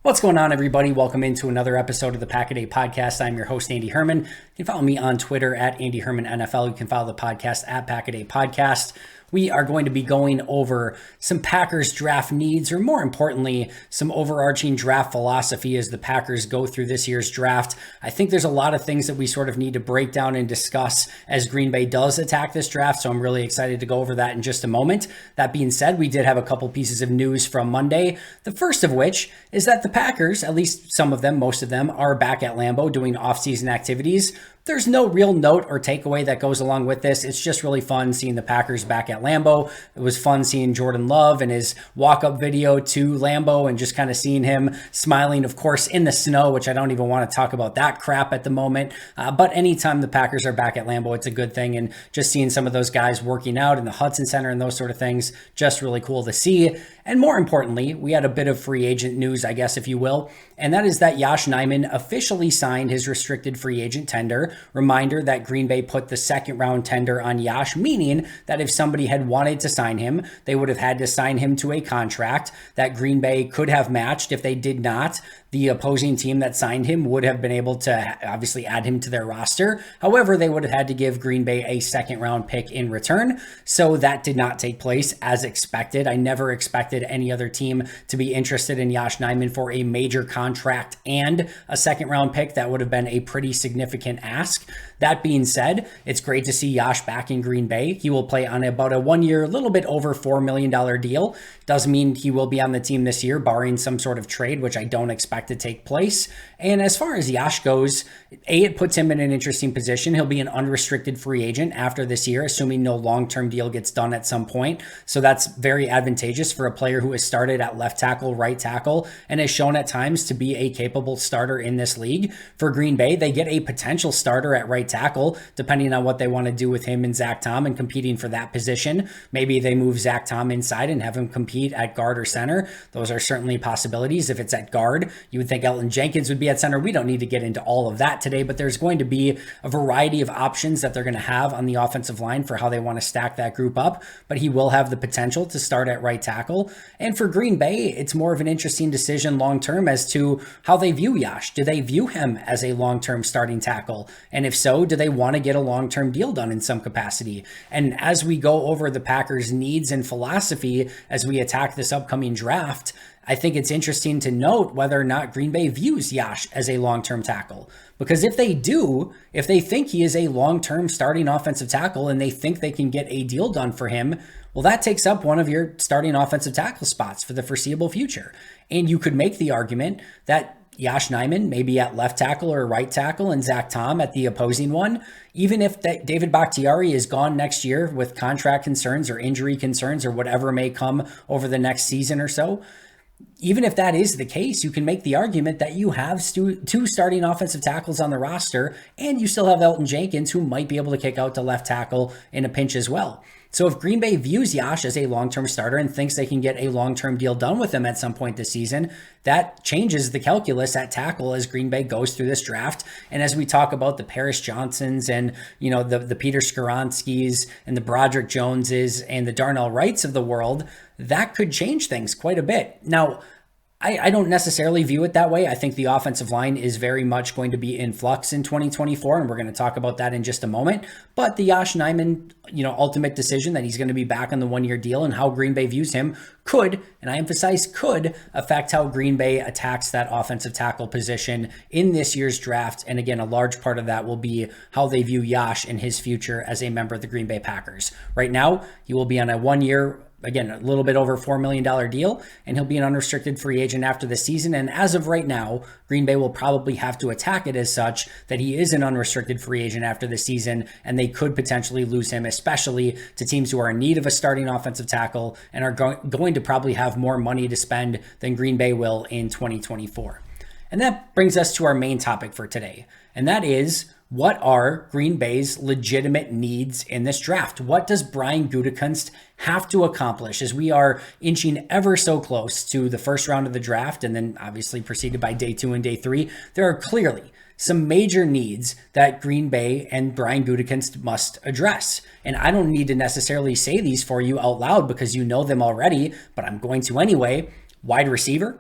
What's going on, everybody? Welcome into another episode of the Pack a Day Podcast. I'm your host, Andy Herman. You can follow me on Twitter at Andy Herman NFL. You can follow the podcast at Pack a Day Podcast. We are going to be going over some Packers draft needs, or more importantly, some overarching draft philosophy as the Packers go through this year's draft. I think there's a lot of things that we sort of need to break down and discuss as Green Bay does attack this draft, so I'm really excited to go over that in just a moment. That being said, we did have a couple pieces of news from Monday, the first of which is that the Packers, at least some of them, most of them, are back at Lambeau doing off-season activities. There's no real note or takeaway that goes along with this. It's just really fun seeing the Packers back at Lambeau. It was fun seeing Jordan Love and his walk-up video to Lambeau and just kind of seeing him smiling, of course, in the snow, which I don't even want to talk about that crap at the moment. But anytime the Packers are back at Lambeau, it's a good thing. And just seeing some of those guys working out in the Hudson Center and those sort of things, just really cool to see. And more importantly, we had a bit of free agent news, I guess, if you will. And that is that Yosh Nijman officially signed his restricted free agent tender. Reminder that Green Bay put the second round tender on Yosh, meaning that if somebody had wanted to sign him, they would have had to sign him to a contract that Green Bay could have matched. If they did not, the opposing team that signed him would have been able to obviously add him to their roster. However, they would have had to give Green Bay a second round pick in return. So that did not take place as expected. I never expected any other team to be interested in Yosh Nijman for a major contract and a second round pick. That would have been a pretty significant ask. That being said, it's great to see Yosh back in Green Bay. He will play on about a 1 year, a little bit over $4 million deal. Does mean he will be on the team this year, barring some sort of trade, which I don't expect to take place. And as far as Yosh goes, it puts him in an interesting position. He'll be an unrestricted free agent after this year, assuming no long-term deal gets done at some point. So that's very advantageous for a player who has started at left tackle, right tackle, and has shown at times to be a capable starter in this league. For Green Bay, they get a potential starter at right tackle, depending on what they want to do with him and Zach Tom and competing for that position. Maybe they move Zach Tom inside and have him compete at guard or center. Those are certainly possibilities. If it's at guard, you would think Elton Jenkins would be at center. We don't need to get into all of that today, but there's going to be a variety of options that they're going to have on the offensive line for how they want to stack that group up, but he will have the potential to start at right tackle. And for Green Bay, it's more of an interesting decision long-term as to how they view Yosh. Do they view him as a long-term starting tackle? And if so, do they want to get a long-term deal done in some capacity? And as we go over the Packers' needs and philosophy as we attack this upcoming draft, I think it's interesting to note whether or not Green Bay views Yosh as a long-term tackle. Because if they do, if they think he is a long-term starting offensive tackle and they think they can get a deal done for him, well, that takes up one of your starting offensive tackle spots for the foreseeable future. And you could make the argument that Yosh Nijman maybe at left tackle or right tackle and Zach Tom at the opposing one. Even if David Bakhtiari is gone next year with contract concerns or injury concerns or whatever may come over the next season or so, even if that is the case, you can make the argument that you have two starting offensive tackles on the roster, and you still have Elton Jenkins, who might be able to kick out to left tackle in a pinch as well. So if Green Bay views Yosh as a long-term starter and thinks they can get a long-term deal done with him at some point this season, that changes the calculus at tackle as Green Bay goes through this draft. And as we talk about the Paris Johnsons and, the Peter Skoronskis and the Broderick Joneses and the Darnell Wrights of the world, that could change things quite a bit. Now, I don't necessarily view it that way. I think the offensive line is very much going to be in flux in 2024, and we're going to talk about that in just a moment. But the Yosh Nijman, ultimate decision that he's going to be back on the 1 year deal and how Green Bay views him could, and I emphasize could, affect how Green Bay attacks that offensive tackle position in this year's draft. And again, a large part of that will be how they view Yosh and his future as a member of the Green Bay Packers. Right now, he will be on a 1 year, again, a little bit over $4 million deal, and he'll be an unrestricted free agent after the season. And as of right now, Green Bay will probably have to attack it as such that he is an unrestricted free agent after the season, and they could potentially lose him, especially to teams who are in need of a starting offensive tackle and are going to probably have more money to spend than Green Bay will in 2024. And that brings us to our main topic for today, and that is, what are Green Bay's legitimate needs in this draft? What does Brian Gutekunst have to accomplish as we are inching ever so close to the first round of the draft and then obviously preceded by day 2 and day 3? There are clearly some major needs that Green Bay and Brian Gutekunst must address. And I don't need to necessarily say these for you out loud because you know them already, but I'm going to anyway. Wide receiver,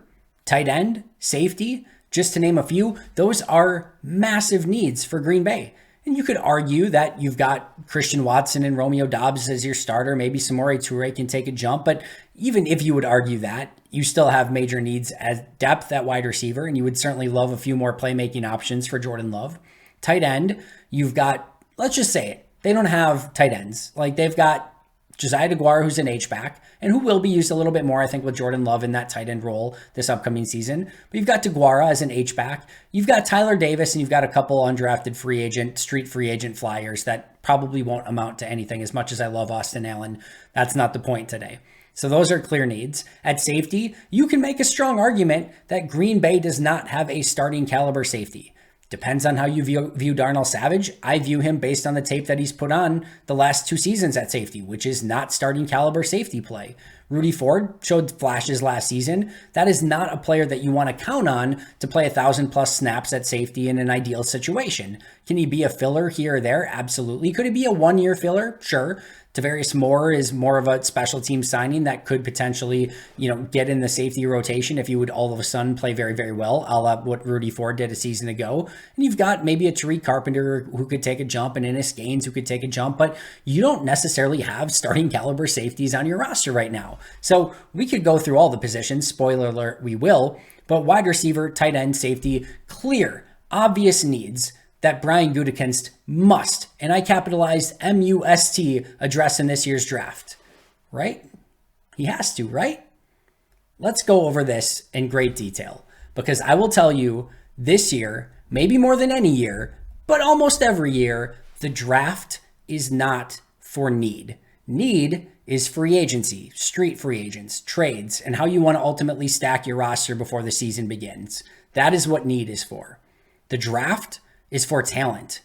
tight end, safety, just to name a few. Those are massive needs for Green Bay. And you could argue that you've got Christian Watson and Romeo Doubs as your starter. Maybe Samori Toure can take a jump. But even if you would argue that, you still have major needs as depth at wide receiver. And you would certainly love a few more playmaking options for Jordan Love. Tight end, you've got, let's just say it, they don't have tight ends. Like they've got Josiah DeGuara, who's an H-back, and who will be used a little bit more, I think, with Jordan Love in that tight end role this upcoming season. But you've got DeGuara as an H-back. You've got Tyler Davis, and you've got a couple undrafted street free agent flyers that probably won't amount to anything. As much as I love Austin Allen, that's not the point today. So those are clear needs. At safety, you can make a strong argument that Green Bay does not have a starting caliber safety. Depends on how you view Darnell Savage. I view him based on the tape that he's put on the last 2 seasons at safety, which is not starting caliber safety play. Rudy Ford showed flashes last season. That is not a player that you want to count on to play 1,000+ snaps at safety in an ideal situation. Can he be a filler here or there? Absolutely. Could he be a 1-year filler? Sure. Tavarius Moore is more of a special team signing that could potentially, get in the safety rotation if he would all of a sudden play very, very well, a la what Rudy Ford did a season ago. And you've got maybe a Tariq Carpenter who could take a jump and Ennis Gaines who could take a jump, but you don't necessarily have starting caliber safeties on your roster right now. So we could go through all the positions. Spoiler alert, we will. But wide receiver, tight end, safety, clear, obvious needs that Brian Gutekunst must, and I capitalized M-U-S-T, address in this year's draft. Right? He has to, right? Let's go over this in great detail, because I will tell you this year, maybe more than any year, but almost every year, the draft is not for need. Need is free agency, street free agents, trades, and how you want to ultimately stack your roster before the season begins. That is what need is for. The draft is for talent.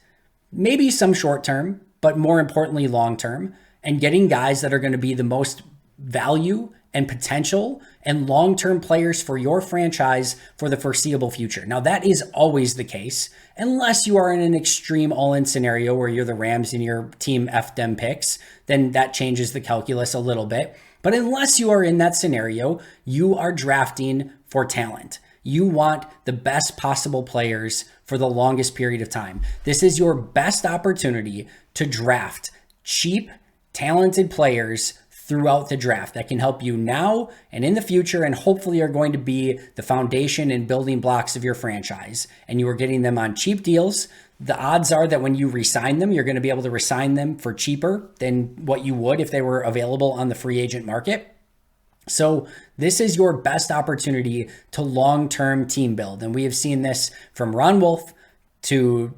Maybe some short term, but more importantly, long term, and getting guys that are going to be the most value and potential and long-term players for your franchise for the foreseeable future. Now, that is always the case, unless you are in an extreme all-in scenario where you're the Rams and your team F them picks, then that changes the calculus a little bit. But unless you are in that scenario, you are drafting for talent. You want the best possible players for the longest period of time. This is your best opportunity to draft cheap, talented players throughout the draft that can help you now and in the future, and hopefully are going to be the foundation and building blocks of your franchise. And you are getting them on cheap deals. The odds are that when you re-sign them, you're going to be able to re-sign them for cheaper than what you would if they were available on the free agent market. So this is your best opportunity to long-term team build. And we have seen this from Ron Wolf to,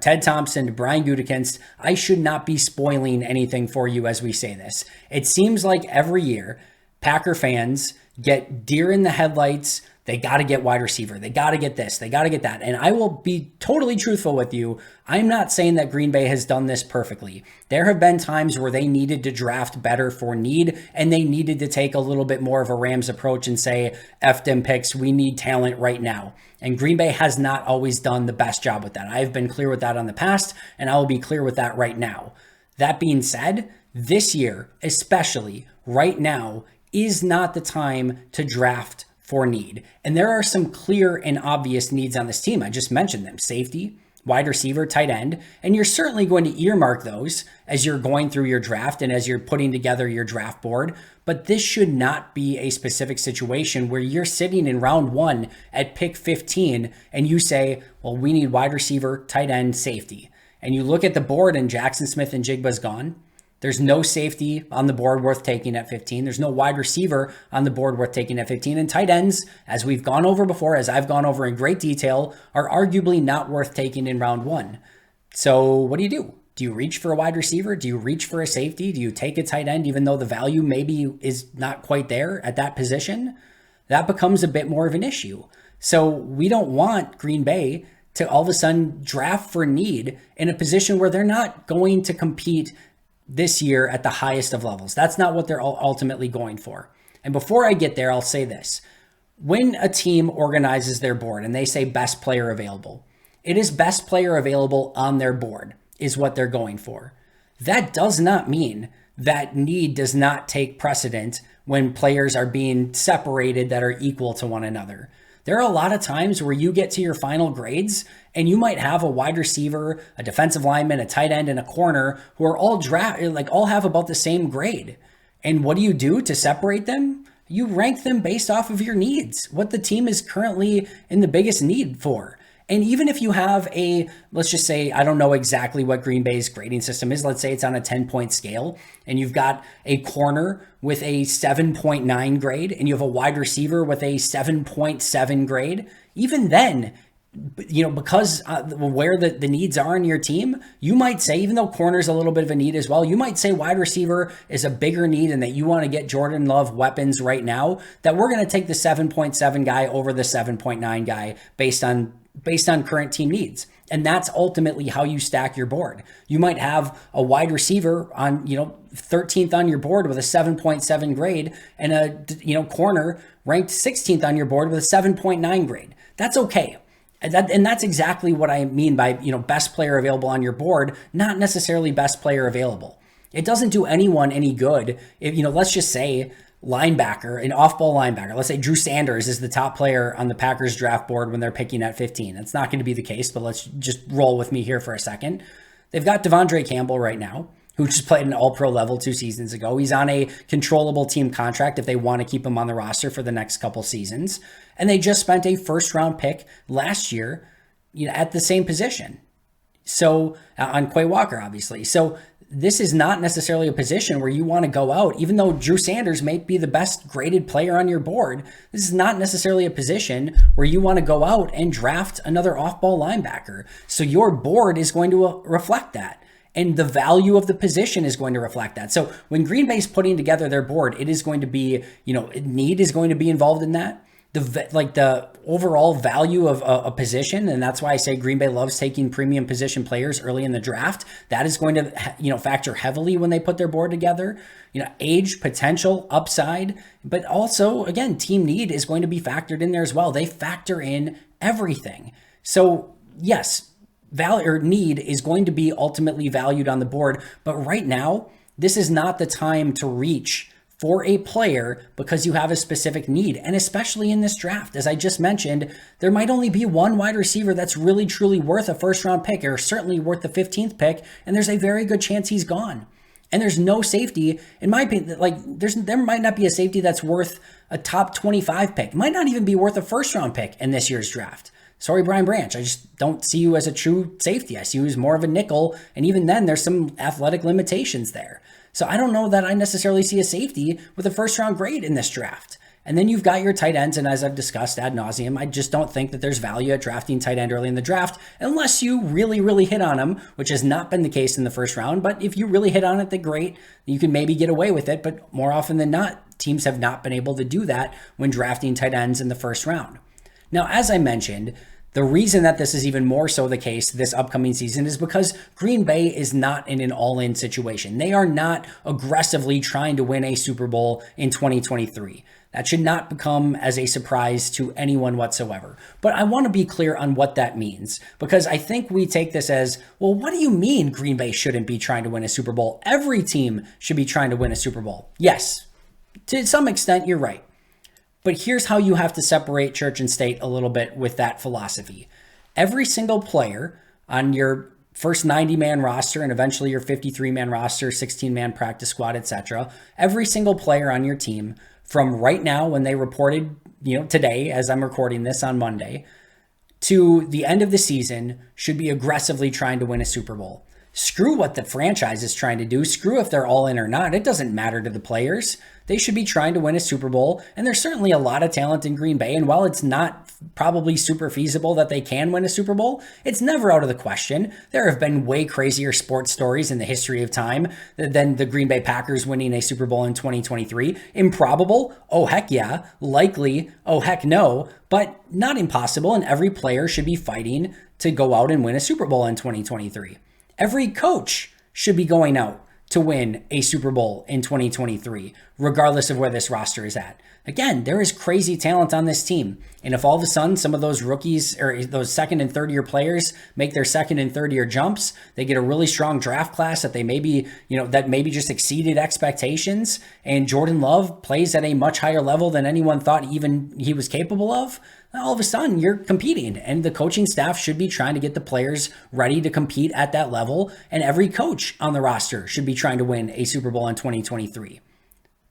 Ted Thompson to Brian Gutekunst. I should not be spoiling anything for you as we say this. It seems like every year Packer fans get deer in the headlights. They got to get wide receiver. They got to get this. They got to get that. And I will be totally truthful with you. I'm not saying that Green Bay has done this perfectly. There have been times where they needed to draft better for need, and they needed to take a little bit more of a Rams approach and say, F them picks, we need talent right now. And Green Bay has not always done the best job with that. I've been clear with that in the past, and I will be clear with that right now. That being said, this year, especially right now, is not the time to draft for need. And there are some clear and obvious needs on this team. I just mentioned them: safety, wide receiver, tight end. And you're certainly going to earmark those as you're going through your draft and as you're putting together your draft board. But this should not be a specific situation where you're sitting in round 1 at pick 15 and you say, well, we need wide receiver, tight end, safety. And you look at the board and Jackson Smith and Jigba's gone. There's no safety on the board worth taking at 15. There's no wide receiver on the board worth taking at 15. And tight ends, as we've gone over before, as I've gone over in great detail, are arguably not worth taking in round 1. So what do you do? Do you reach for a wide receiver? Do you reach for a safety? Do you take a tight end even though the value maybe is not quite there at that position? That becomes a bit more of an issue. So we don't want Green Bay to all of a sudden draft for need in a position where they're not going to compete this year at the highest of levels. That's not what they're ultimately going for. And before I get there, I'll say this. When a team organizes their board and they say best player available, it is best player available on their board is what they're going for. That does not mean that need does not take precedent when players are being separated that are equal to one another. There are a lot of times where you get to your final grades and you might have a wide receiver, a defensive lineman, a tight end, and a corner who are all have about the same grade. And what do you do to separate them? You rank them based off of your needs, what the team is currently in the biggest need for. And even if you have let's just say, I don't know exactly what Green Bay's grading system is. Let's say it's on a 10-point scale and you've got a corner with a 7.9 grade and you have a wide receiver with a 7.7 grade. Even then, because where the needs are in your team, you might say, even though corner's a little bit of a need as well, you might say wide receiver is a bigger need and that you want to get Jordan Love weapons right now, that we're going to take the 7.7 guy over the 7.9 guy based on current team needs. And that's ultimately how you stack your board. You might have a wide receiver on, 13th on your board with a 7.7 grade and a, corner ranked 16th on your board with a 7.9 grade. That's okay. And that's exactly what I mean by, best player available on your board, not necessarily best player available. It doesn't do anyone any good if, let's just say linebacker, an off-ball linebacker. Let's say Drew Sanders is the top player on the Packers draft board when they're picking at 15. That's not going to be the case, but let's just roll with me here for a second. They've got Devondre Campbell right now, who just played an all-pro level 2 seasons ago. He's on a controllable team contract if they want to keep him on the roster for the next couple seasons. And they just spent a first-round pick last year, at the same position. So on Quay Walker, obviously. So this is not necessarily a position where you want to go out, even though Drew Sanders may be the best graded player on your board. This is not necessarily a position where you want to go out and draft another off-ball linebacker. So your board is going to reflect that. And the value of the position is going to reflect that. So when Green Bay's putting together their board, it is going to be, need is going to be involved in that. The overall value of a position, and that's why I say Green Bay loves taking premium position players early in the draft. That is going to, factor heavily when they put their board together. Age, potential, upside, but also, again, team need is going to be factored in there as well. They factor in everything. So yes, value or need is going to be ultimately valued on the board, but right now, this is not the time to reach for a player because you have a specific need. And especially in this draft, as I just mentioned, there might only be one wide receiver that's really truly worth a first round pick, or certainly worth the 15th pick. And there's a very good chance he's gone. And there's no safety, in my opinion, there might not be a safety that's worth a top 25 pick. It might not even be worth a first round pick in this year's draft. Sorry, Brian Branch. I just don't see you as a true safety. I see you as more of a nickel. And even then, there's some athletic limitations there. So I don't know that I necessarily see a safety with a first round grade in this draft. And then you've got your tight ends. And as I've discussed ad nauseum, I just don't think that there's value at drafting tight end early in the draft unless you really, really hit on them, which has not been the case in the first round. But if you really hit on it, then great. You can maybe get away with it. But more often than not, teams have not been able to do that when drafting tight ends in the first round. Now, as I mentioned, the reason that this is even more so the case this upcoming season is because Green Bay is not in an all-in situation. They are not aggressively trying to win a Super Bowl in 2023. That should not become as a surprise to anyone whatsoever. But I want to be clear on what that means, because I think we take this as, well, what do you mean Green Bay shouldn't be trying to win a Super Bowl? Every team should be trying to win a Super Bowl. Yes, to some extent, you're right. But here's how you have to separate church and state a little bit with that philosophy. Every single player on your first 90-man roster and eventually your 53-man roster, 16-man practice squad, etc., every single player on your team from right now when they reported, today as I'm recording this on Monday, to the end of the season should be aggressively trying to win a Super Bowl. Screw what the franchise is trying to do. Screw if they're all in or not. It doesn't matter to the players. They should be trying to win a Super Bowl. And there's certainly a lot of talent in Green Bay. And while it's not probably super feasible that they can win a Super Bowl, it's never out of the question. There have been way crazier sports stories in the history of time than the Green Bay Packers winning a Super Bowl in 2023. Improbable? Oh, heck yeah. Likely? Oh, heck no. But not impossible. And every player should be fighting to go out and win a Super Bowl in 2023. Every coach should be going out to win a Super Bowl in 2023, regardless of where this roster is at. Again, there is crazy talent on this team. And if all of a sudden some of those rookies or those second and third year players make their second and third year jumps, they get a really strong draft class that they maybe, that maybe just exceeded expectations, and Jordan Love plays at a much higher level than anyone thought even he was capable of, all of a sudden you're competing, and the coaching staff should be trying to get the players ready to compete at that level. And every coach on the roster should be trying to win a Super Bowl in 2023.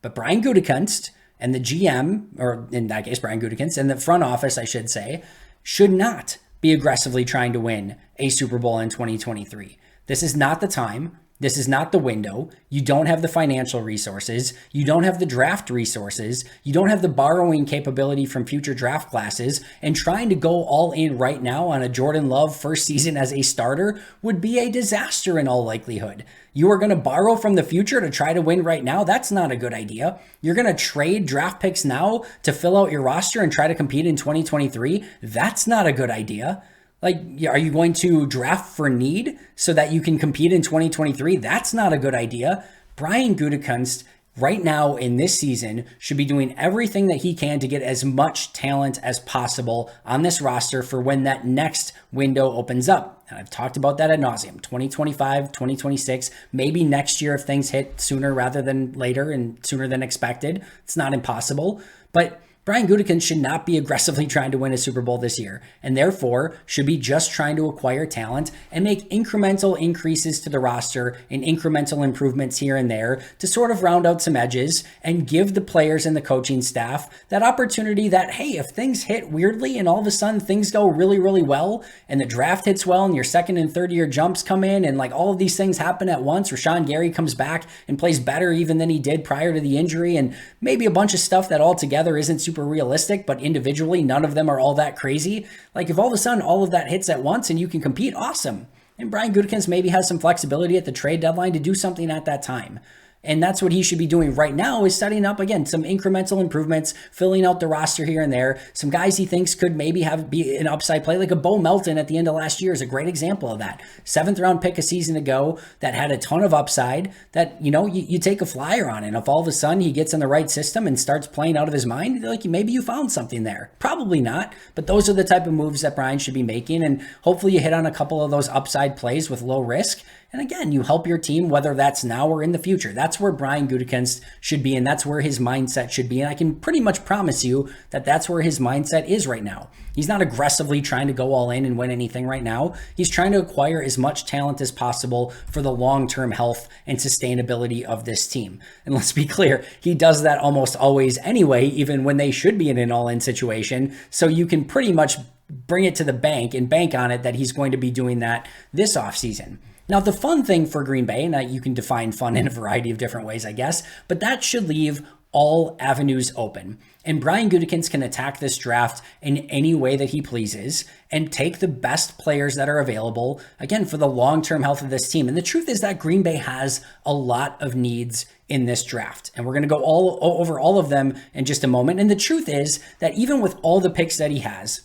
But Brian Gutekunst and the GM, or in that case, Brian Gutekunst and the front office, I should say, should not be aggressively trying to win a Super Bowl in 2023. This is not the time. This is not the window. You don't have the financial resources. You don't have the draft resources. You don't have the borrowing capability from future draft classes. And trying to go all in right now on a Jordan Love first season as a starter would be a disaster in all likelihood. You are going to borrow from the future to try to win right now. That's not a good idea. You're going to trade draft picks now to fill out your roster and try to compete in 2023. That's not a good idea. Like, are you going to draft for need so that you can compete in 2023? That's not a good idea. Brian Gutekunst right now in this season should be doing everything that he can to get as much talent as possible on this roster for when that next window opens up. And I've talked about that ad nauseum. 2025, 2026, maybe next year if things hit sooner rather than later and sooner than expected. It's not impossible, but Brian Gutekunst should not be aggressively trying to win a Super Bowl this year, and therefore should be just trying to acquire talent and make incremental increases to the roster and incremental improvements here and there to sort of round out some edges and give the players and the coaching staff that opportunity that, hey, if things hit weirdly and all of a sudden things go really, really well and the draft hits well and your second and third year jumps come in and like all of these things happen at once, Rashawn Gary comes back and plays better even than he did prior to the injury, and maybe a bunch of stuff that altogether isn't super realistic, but individually none of them are all that crazy. Like if all of a sudden all of that hits at once and you can compete, awesome. And Brian Gutekunst maybe has some flexibility at the trade deadline to do something at that time. And that's what he should be doing right now, is setting up, again, some incremental improvements, filling out the roster here and there. Some guys he thinks could maybe be an upside play, like a Bo Melton at the end of last year is a great example of that. 7th round pick a season ago that had a ton of upside that, you take a flyer on. And if all of a sudden he gets in the right system and starts playing out of his mind, like maybe you found something there. Probably not, but those are the type of moves that Brian should be making. And hopefully you hit on a couple of those upside plays with low risk. And again, you help your team, whether that's now or in the future. That's where Brian Gutekunst should be, and that's where his mindset should be. And I can pretty much promise you that that's where his mindset is right now. He's not aggressively trying to go all in and win anything right now. He's trying to acquire as much talent as possible for the long-term health and sustainability of this team. And let's be clear, he does that almost always anyway, even when they should be in an all-in situation. So you can pretty much bring it to the bank and bank on it that he's going to be doing that this offseason. Now, the fun thing for Green Bay, and you can define fun in a variety of different ways, I guess, but that should leave all avenues open. And Brian Gutekunst can attack this draft in any way that he pleases and take the best players that are available, again, for the long-term health of this team. And the truth is that Green Bay has a lot of needs in this draft. And we're going to go over all of them in just a moment. And the truth is that even with all the picks that he has,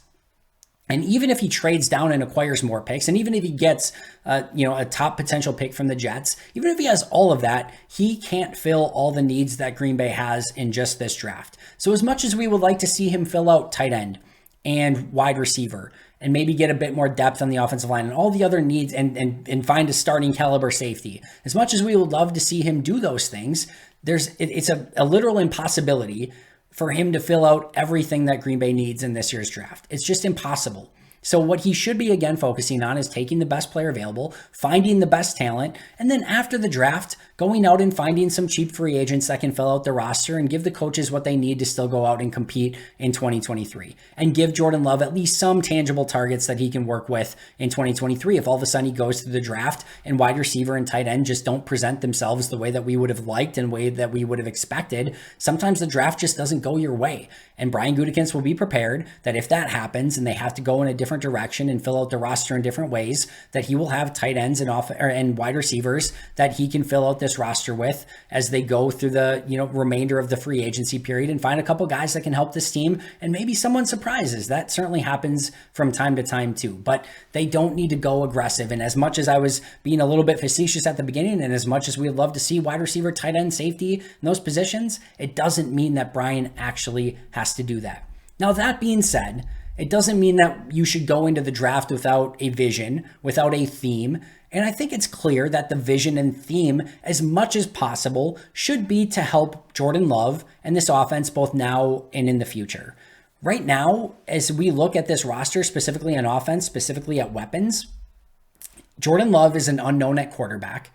and even if he trades down and acquires more picks, and even if he gets, a top potential pick from the Jets, even if he has all of that, he can't fill all the needs that Green Bay has in just this draft. So as much as we would like to see him fill out tight end and wide receiver, and maybe get a bit more depth on the offensive line and all the other needs and find a starting caliber safety, as much as we would love to see him do those things, it's a literal impossibility for him to fill out everything that Green Bay needs in this year's draft. It's just impossible. So what he should be, again, focusing on is taking the best player available, finding the best talent, and then after the draft, going out and finding some cheap free agents that can fill out the roster and give the coaches what they need to still go out and compete in 2023. And give Jordan Love at least some tangible targets that he can work with in 2023. If all of a sudden he goes through the draft and wide receiver and tight end just don't present themselves the way that we would have liked and way that we would have expected, sometimes the draft just doesn't go your way. And Brian Gutekunst will be prepared that if that happens and they have to go in a different direction and fill out the roster in different ways, that he will have tight ends and wide receivers that he can fill out this roster with as they go through the remainder of the free agency period and find a couple guys that can help this team, and maybe someone surprises. That certainly happens from time to time too, but they don't need to go aggressive. And as much as I was being a little bit facetious at the beginning, and as much as we'd love to see wide receiver, tight end, safety in those positions, it doesn't mean that Brian actually has to do that. Now, that being said, it doesn't mean that you should go into the draft without a vision, without a theme. And I think it's clear that the vision and theme, as much as possible, should be to help Jordan Love and this offense both now and in the future. right now, as we look at this roster, specifically on offense, specifically at weapons, Jordan Love is an unknown at quarterback.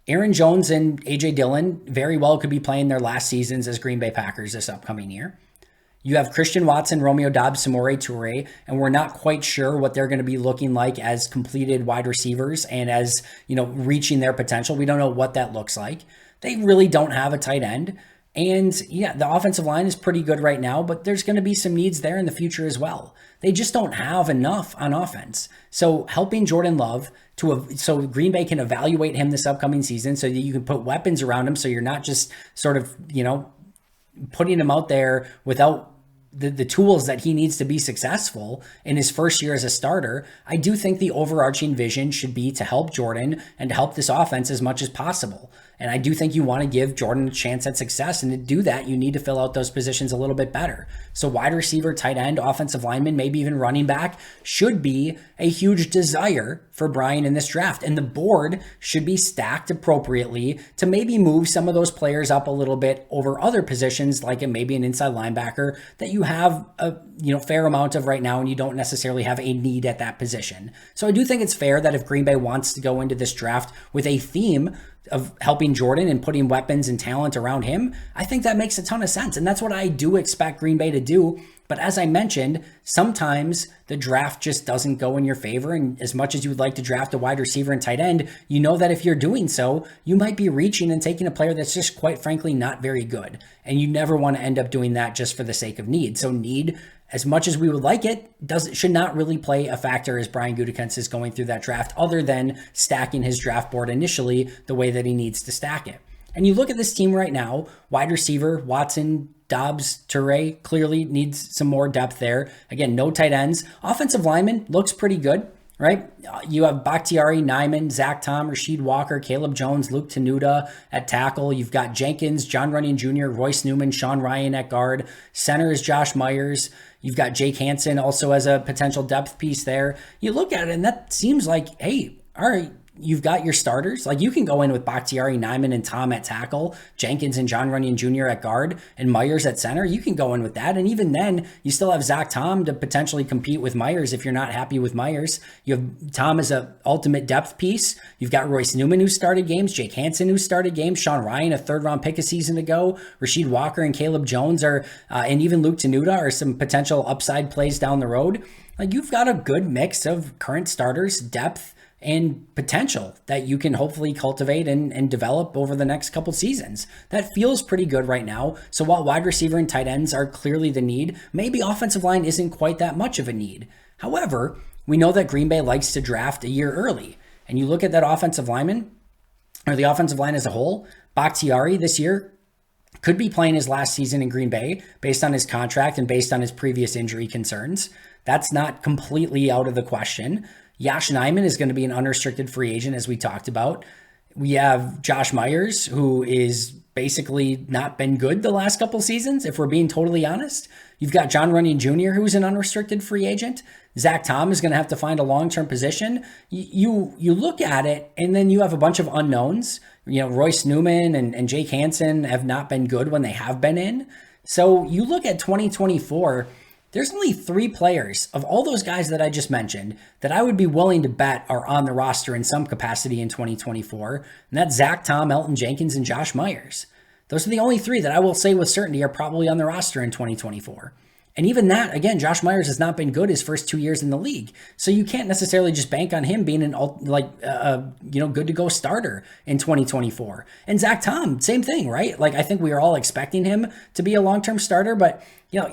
Aaron Jones and A.J. Dillon very well could be playing their last seasons as Green Bay Packers this upcoming year. You have Christian Watson, Romeo Doubs, Samori Toure, and we're not quite sure what they're going to be looking like as completed wide receivers and as, reaching their potential. We don't know what that looks like. They really don't have a tight end. And yeah, the offensive line is pretty good right now, but there's going to be some needs there in the future as well. They just don't have enough on offense. So helping Jordan Love so Green Bay can evaluate him this upcoming season so that you can put weapons around him so you're not just sort of, putting him out there without the tools that he needs to be successful in his first year as a starter. I do think the overarching vision should be to help Jordan and to help this offense as much as possible. And I do think you want to give Jordan a chance at success. And to do that, you need to fill out those positions a little bit better. So wide receiver, tight end, offensive lineman, maybe even running back should be a huge desire for Brian in this draft. And the board should be stacked appropriately to maybe move some of those players up a little bit over other positions, like maybe an inside linebacker that you have a fair amount of right now, and you don't necessarily have a need at that position. So I do think it's fair that if Green Bay wants to go into this draft with a theme of helping Jordan and putting weapons and talent around him, I think that makes a ton of sense. And that's what I do expect Green Bay to do. But as I mentioned, sometimes the draft just doesn't go in your favor. And as much as you would like to draft a wide receiver and tight end, you know that if you're doing so, you might be reaching and taking a player that's just quite frankly not very good. And you never want to end up doing that just for the sake of need. So need, as much as we would like it, should not really play a factor as Brian Gutekunst is going through that draft, other than stacking his draft board initially the way that he needs to stack it. And you look at this team right now, wide receiver, Watson, Doubs, Toure clearly needs some more depth there. Again, no tight ends. Offensive lineman looks pretty good, right? You have Bakhtiari, Nijman, Zach Tom, Rasheed Walker, Caleb Jones, Luke Tenuta at tackle. You've got Jenkins, John Runyon Jr., Royce Newman, Sean Ryan at guard. Center is Josh Myers. You've got Jake Hansen also as a potential depth piece there. You look at it and that seems like, hey, all right, you've got your starters. Like you can go in with Bakhtiari, Nijman, and Tom at tackle, Jenkins and John Runyon Jr. at guard, and Myers at center. You can go in with that. And even then, you still have Zach Tom to potentially compete with Myers if you're not happy with Myers. You have Tom as an ultimate depth piece. You've got Royce Newman who started games, Jake Hansen who started games, Sean Ryan, a third-round pick a season ago, Rasheed Walker and Caleb Jones are, and even Luke Tenuta are some potential upside plays down the road. Like you've got a good mix of current starters, depth, and potential that you can hopefully cultivate and develop over the next couple seasons. That feels pretty good right now. So while wide receiver and tight ends are clearly the need, maybe offensive line isn't quite that much of a need. However, we know that Green Bay likes to draft a year early. And you look at that offensive lineman, or the offensive line as a whole, Bakhtiari this year could be playing his last season in Green Bay based on his contract and based on his previous injury concerns. That's not completely out of the question. Yosh Nijman is going to be an unrestricted free agent, as we talked about. We have Josh Myers, who is basically not been good the last couple seasons, if we're being totally honest. You've got John Runyon Jr., who's an unrestricted free agent. Zach Tom is going to have to find a long-term position. You look at it, and then you have a bunch of unknowns. Royce Newman and Jake Hansen have not been good when they have been in. So you look at 2024, there's only 3 players of all those guys that I just mentioned that I would be willing to bet are on the roster in some capacity in 2024. And that's Zach Tom, Elton Jenkins, and Josh Myers. Those are the only 3 that I will say with certainty are probably on the roster in 2024. And even that, again, Josh Myers has not been good his first 2 years in the league. So you can't necessarily just bank on him being good to go starter in 2024. And Zach Tom, same thing, right? Like I think we are all expecting him to be a long-term starter, but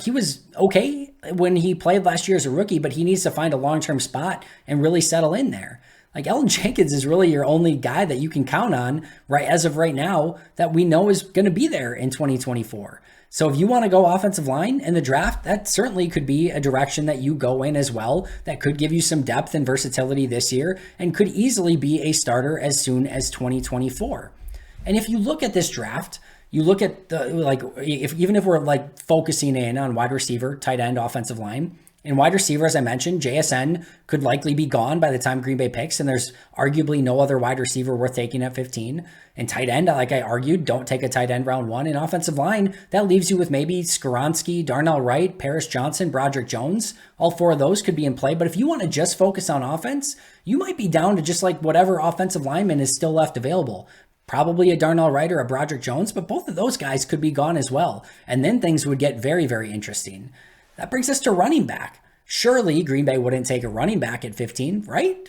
he was okay when he played last year as a rookie, but he needs to find a long-term spot and really settle in there. Like Elton Jenkins is really your only guy that you can count on right as of right now that we know is going to be there in 2024. So if you want to go offensive line in the draft, that certainly could be a direction that you go in as well. That could give you some depth and versatility this year and could easily be a starter as soon as 2024. And if you look at this draft, you look at even if we're focusing in on wide receiver, tight end, offensive line, In wide receiver, as I mentioned, JSN could likely be gone by the time Green Bay picks, and there's arguably no other wide receiver worth taking at 15. And tight end, like I argued, don't take a tight end round 1. In offensive line, that leaves you with maybe Skoronski, Darnell Wright, Paris Johnson, Broderick Jones. All 4 of those could be in play. But if you want to just focus on offense, you might be down to just like whatever offensive lineman is still left available. Probably a Darnell Wright or a Broderick Jones, but both of those guys could be gone as well. And then things would get very, very interesting. That brings us to running back. Surely Green Bay wouldn't take a running back at 15, right?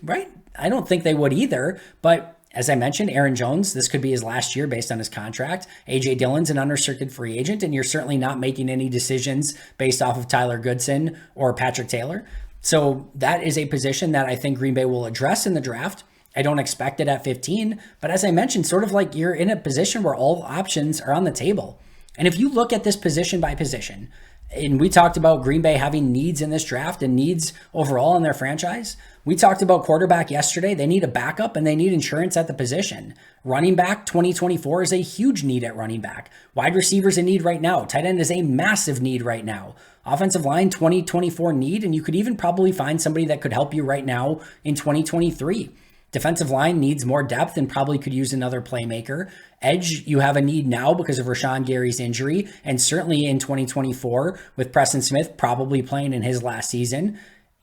I don't think they would either. But as I mentioned, Aaron Jones, this could be his last year based on his contract. A.J. Dillon's an unrestricted free agent, and you're certainly not making any decisions based off of Tyler Goodson or Patrick Taylor. So that is a position that I think Green Bay will address in the draft. I don't expect it at 15, but as I mentioned, sort of like you're in a position where all options are on the table. And if you look at this position by position, and we talked about Green Bay having needs in this draft and needs overall in their franchise. We talked about quarterback yesterday. They need a backup and they need insurance at the position. Running back 2024 is a huge need at running back. Wide receivers a need right now. Tight end is a massive need right now. Offensive line 2024 need, and you could even probably find somebody that could help you right now in 2023. Defensive line needs more depth and probably could use another playmaker. Edge, you have a need now because of Rashawn Gary's injury, and certainly in 2024 with Preston Smith probably playing in his last season.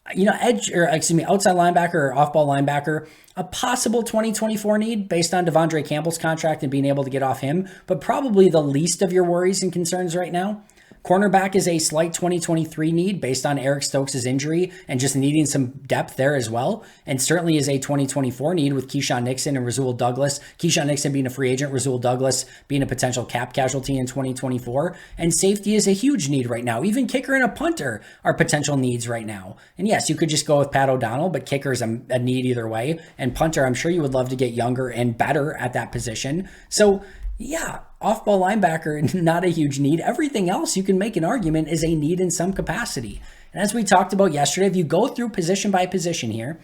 Outside linebacker or off-ball linebacker, a possible 2024 need based on Devondre Campbell's contract and being able to get off him, but probably the least of your worries and concerns right now. Cornerback is a slight 2023 need based on Eric Stokes' injury and just needing some depth there as well. And certainly is a 2024 need with Keyshawn Nixon and Rasul Douglas. Keyshawn Nixon being a free agent, Rasul Douglas being a potential cap casualty in 2024. And safety is a huge need right now. Even kicker and a punter are potential needs right now. And yes, you could just go with Pat O'Donnell, but kicker is a need either way. And punter, I'm sure you would love to get younger and better at that position. So yeah, off-ball linebacker, not a huge need. Everything else you can make an argument is a need in some capacity. And as we talked about yesterday, if you go through position by position here,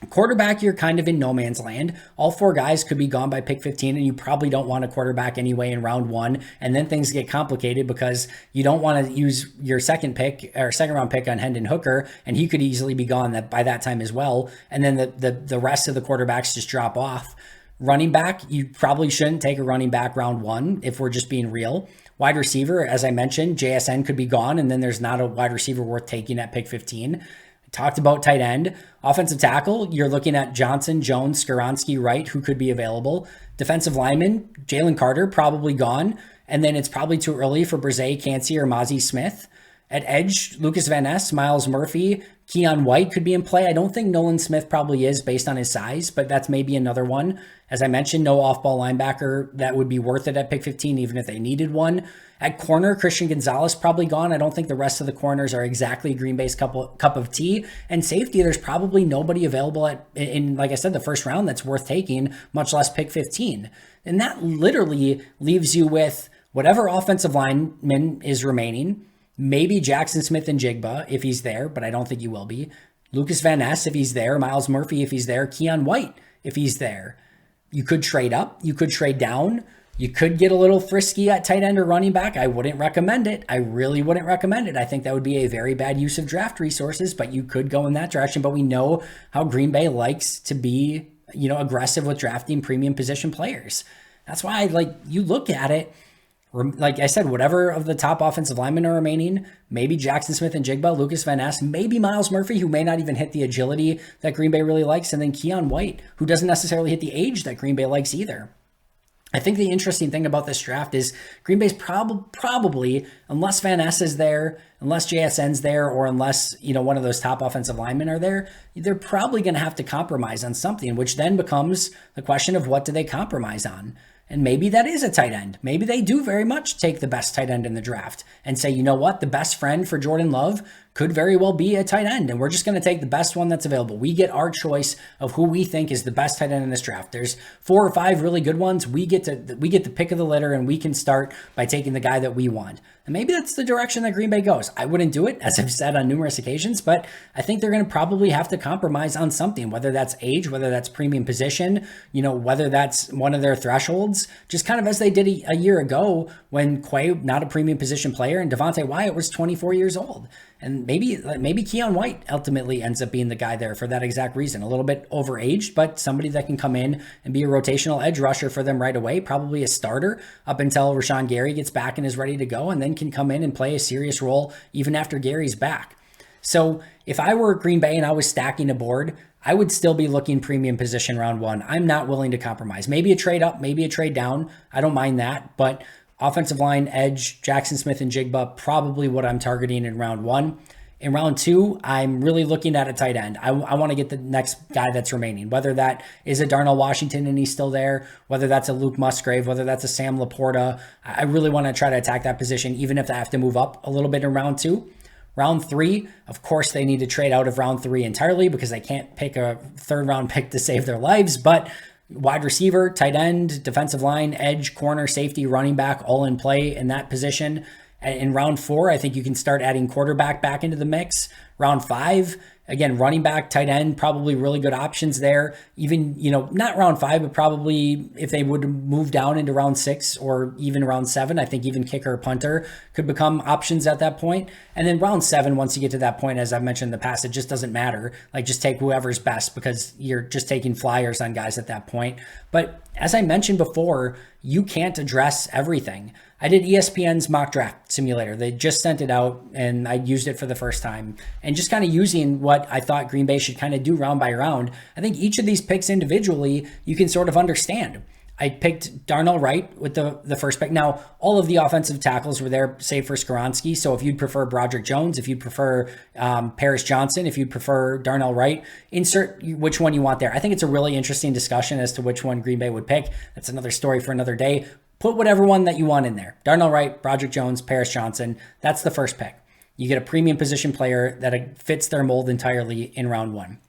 quarterback, you're kind of in no man's land. All 4 guys could be gone by pick 15, and you probably don't want a quarterback anyway in round 1. And then things get complicated because you don't want to use your second round pick on Hendon Hooker, and he could easily be gone by that time as well. And then the rest of the quarterbacks just drop off. Running back, you probably shouldn't take a running back round 1 if we're just being real. Wide receiver, as I mentioned, JSN could be gone, and then there's not a wide receiver worth taking at pick 15. I talked about tight end. Offensive tackle, you're looking at Johnson, Jones, Skoronski, Wright, who could be available. Defensive lineman, Jalen Carter, probably gone, and then it's probably too early for Brzee, Cansey, or Mozzie Smith. At edge, Lucas Van Ness, Miles Murphy, Keon White could be in play. I don't think Nolan Smith probably is based on his size, but that's maybe another one. As I mentioned, no off-ball linebacker that would be worth it at pick 15, even if they needed one. At corner, Christian Gonzalez probably gone. I don't think the rest of the corners are exactly Green Bay's cup of tea. And safety, there's probably nobody available in, like I said, the first round that's worth taking, much less pick 15. And that literally leaves you with whatever offensive lineman is remaining. Maybe Jackson Smith-Njigba if he's there, but I don't think he will be. Lucas Van Ness if he's there. Miles Murphy if he's there. Keon White if he's there. You could trade up. You could trade down. You could get a little frisky at tight end or running back. I wouldn't recommend it. I really wouldn't recommend it. I think that would be a very bad use of draft resources, but you could go in that direction. But we know how Green Bay likes to be, aggressive with drafting premium position players. That's why, you look at it, like I said, whatever of the top offensive linemen are remaining, maybe Jackson Smith-Njigba, Lucas Van Ness, maybe Miles Murphy, who may not even hit the agility that Green Bay really likes, and then Keon White, who doesn't necessarily hit the age that Green Bay likes either. I think the interesting thing about this draft is Green Bay's probably, unless Van Ness is there, unless JSN's there, or unless, one of those top offensive linemen are there, they're probably going to have to compromise on something, which then becomes the question of what do they compromise on? And maybe that is a tight end. Maybe they do very much take the best tight end in the draft and say, you know what, the best friend for Jordan Love could very well be a tight end. And we're just going to take the best one that's available. We get our choice of who we think is the best tight end in this draft. There's 4 or 5 really good ones. We get the pick of the litter, and we can start by taking the guy that we want. And maybe that's the direction that Green Bay goes. I wouldn't do it, as I've said on numerous occasions, but I think they're going to probably have to compromise on something, whether that's age, whether that's premium position, whether that's one of their thresholds. Fields, just kind of as they did a year ago when Quay, not a premium position player, and Devontae Wyatt was 24 years old. And maybe Keon White ultimately ends up being the guy there for that exact reason. A little bit overaged, but somebody that can come in and be a rotational edge rusher for them right away, probably a starter up until Rashawn Gary gets back and is ready to go, and then can come in and play a serious role even after Gary's back. So if I were Green Bay and I was stacking a board, I would still be looking premium position round one. I'm not willing to compromise. Maybe a trade up, maybe a trade down. I don't mind that, but offensive line, edge, Jackson Smith and Jigba, probably what I'm targeting in round one. In round two, I'm really looking at a tight end. I want to get the next guy that's remaining, whether that is a Darnell Washington and he's still there, whether that's a Luke Musgrave, whether that's a Sam Laporta. I really want to try to attack that position, even if I have to move up a little bit in round two. Round three, of course, they need to trade out of round three entirely because they can't pick a third round pick to save their lives. But wide receiver, tight end, defensive line, edge, corner, safety, running back, all in play in that position. In round four, I think you can start adding quarterback back into the mix. Round five, again, running back, tight end, probably really good options there. Even, not round five, but probably if they would move down into round six or even round seven, I think even kicker or punter could become options at that point. And then round seven, once you get to that point, as I've mentioned in the past, it just doesn't matter. Like, just take whoever's best because you're just taking flyers on guys at that point. But as I mentioned before, you can't address everything. I did ESPN's mock draft simulator. They just sent it out and I used it for the first time. And just kind of using what I thought Green Bay should kind of do round by round, I think each of these picks individually, you can sort of understand. I picked Darnell Wright with the first pick. Now, all of the offensive tackles were there, save for Skoronski. So if you'd prefer Broderick Jones, if you'd prefer Paris Johnson, if you'd prefer Darnell Wright, insert which one you want there. I think it's a really interesting discussion as to which one Green Bay would pick. That's another story for another day. Put whatever one that you want in there. Darnell Wright, Broderick Jones, Paris Johnson. That's the first pick. You get a premium position player that fits their mold entirely in round one.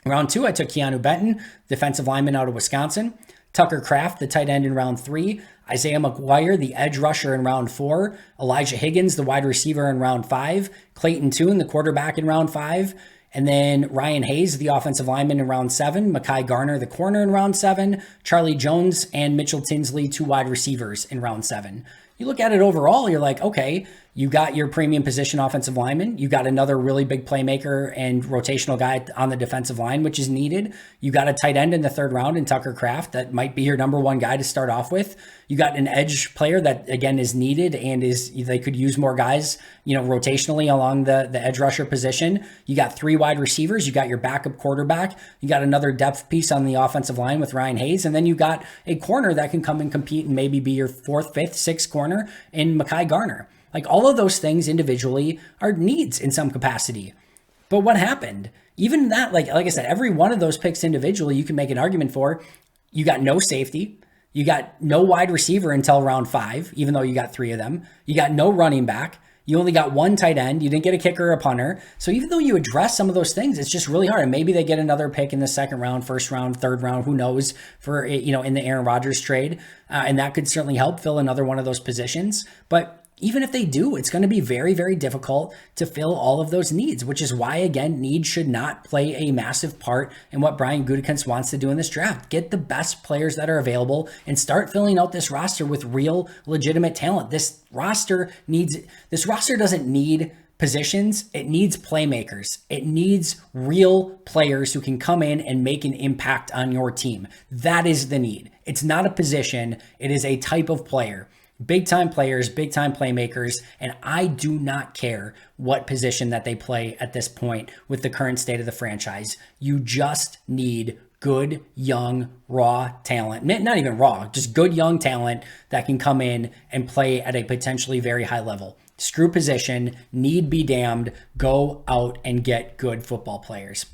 Round two, I took Keanu Benton, defensive lineman out of Wisconsin. Tucker Kraft, the tight end in round three. Isaiah McGuire, the edge rusher in round four. Elijah Higgins, the wide receiver in round five. Clayton Tune, the quarterback in round five. And then Ryan Hayes, the offensive lineman in round seven. Mekhi Garner, the corner in round seven. Charlie Jones and Mitchell Tinsley, two wide receivers in round seven. You look at it overall, you're like, okay, you got your premium position offensive lineman. You got another really big playmaker and rotational guy on the defensive line, which is needed. You got a tight end in the third round in Tucker Kraft that might be your number one guy to start off with. You got an edge player that, again, is needed and they could use more guys, rotationally along the edge rusher position. You got three wide receivers. You got your backup quarterback. You got another depth piece on the offensive line with Ryan Hayes. And then you got a corner that can come and compete and maybe be your fourth, fifth, sixth corner in Mekhi Garner. Like, all of those things individually are needs in some capacity. But what happened? Even that, like I said, every one of those picks individually, you can make an argument for. You got no safety. You got no wide receiver until round five, even though you got three of them. You got no running back. You only got one tight end. You didn't get a kicker or a punter. So even though you address some of those things, it's just really hard. And maybe they get another pick in the second round, first round, third round, who knows, for, in the Aaron Rodgers trade. And that could certainly help fill another one of those positions. But even if they do, it's going to be very, very difficult to fill all of those needs, which is why, again, need should not play a massive part in what Brian Gutekunst wants to do in this draft. Get the best players that are available and start filling out this roster with real, legitimate talent. This roster doesn't need positions. It needs playmakers. It needs real players who can come in and make an impact on your team. That is the need. It's not a position. It is a type of player. Big time players, big time playmakers, and I do not care what position that they play at this point with the current state of the franchise. You just need good, young, raw talent. Not even raw, just good, young talent that can come in and play at a potentially very high level. Screw position, need be damned, go out and get good football players.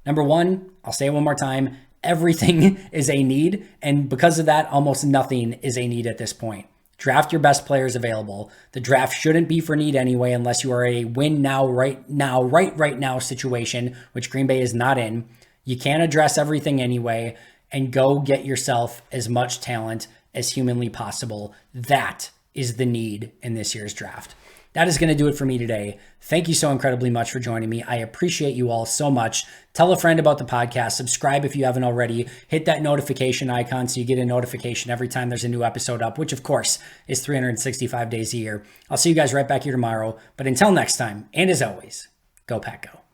Number one, I'll say it one more time, everything is a need, and because of that, almost nothing is a need at this point. Draft your best players available. The draft shouldn't be for need anyway, unless you are a win now, right now situation, which Green Bay is not in. You can't address everything anyway, and go get yourself as much talent as humanly possible. That is the need in this year's draft. that is going to do it for me today. Thank you so incredibly much for joining me. I appreciate you all so much. Tell a friend about the podcast. Subscribe if you haven't already. Hit that notification icon so you get a notification every time there's a new episode up, which of course is 365 days a year. I'll see you guys right back here tomorrow. But until next time, and as always, go Pack Go.